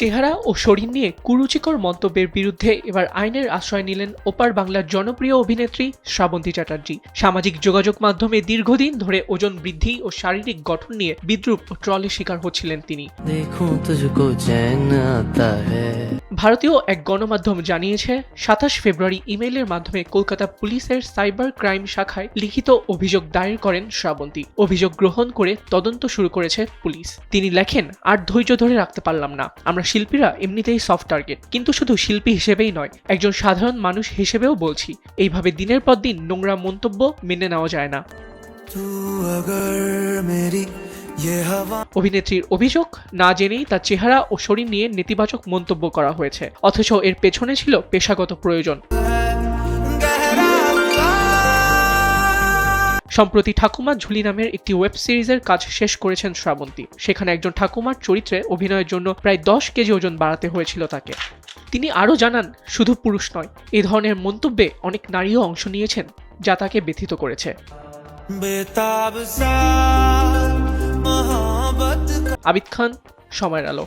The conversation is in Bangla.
চেহারা ও শরীর নিয়ে কুরুচিকর মন্তব্যের বিরুদ্ধে এবার আইনের আশ্রয় নিলেন ওপার বাংলার জনপ্রিয় অভিনেত্রী শ্রাবন্তী চ্যাটার্জি। সামাজিক যোগাযোগ মাধ্যমে দীর্ঘদিন ধরে ওজন বৃদ্ধি ও শারীরিক গঠন নিয়ে বিদ্রূপ ও ট্রলের শিকার হচ্ছিলেন তিনি। ভারতীয় এক গণমাধ্যম জানিয়েছে ২৭ ফেব্রুয়ারি ইমেইলের মাধ্যমে কলকাতা পুলিশের সাইবার ক্রাইম শাখায় লিখিত অভিযোগ দায়ের করেন শ্রাবন্তী। অভিযোগ গ্রহণ করে তদন্ত শুরু করেছে পুলিশ। তিনি লেখেন, আর ধৈর্য ধরে রাখতে পারলাম না। আমরা শিল্পীরা এমনিতেই সফট টার্গেট, কিন্তু শুধু শিল্পী হিসেবেই নয়, একজন সাধারণ মানুষ হিসেবেও বলছি, এইভাবে দিনের পর দিন নোংরা মন্তব্য মেনে নেওয়া যায় না। অভিনেত্রীর অভিযোগ, না জেনেই তার চেহারা ও শরীর নিয়ে নেতিবাচক মন্তব্য করা হয়েছে, অথচ এর পেছনে ছিল পেশাগত প্রয়োজন। সম্প্রতি ঠাকুমা ঝুলি নামের একটি ওয়েব সিরিজের কাজ শেষ করেছেন শ্রাবন্তী। সেখানে একজন ঠাকুমার চরিত্রে অভিনয়ের জন্য প্রায় 10 কেজি ওজন বাড়াতে হয়েছিল তাকে। তিনি আরও জানান, শুধু পুরুষ নয়, এই ধরনের মন্তব্যে অনেক নারীও অংশ নিয়েছেন, যা তাকে ব্যথিত করেছে। আবিদ খান, সময়ের আলো।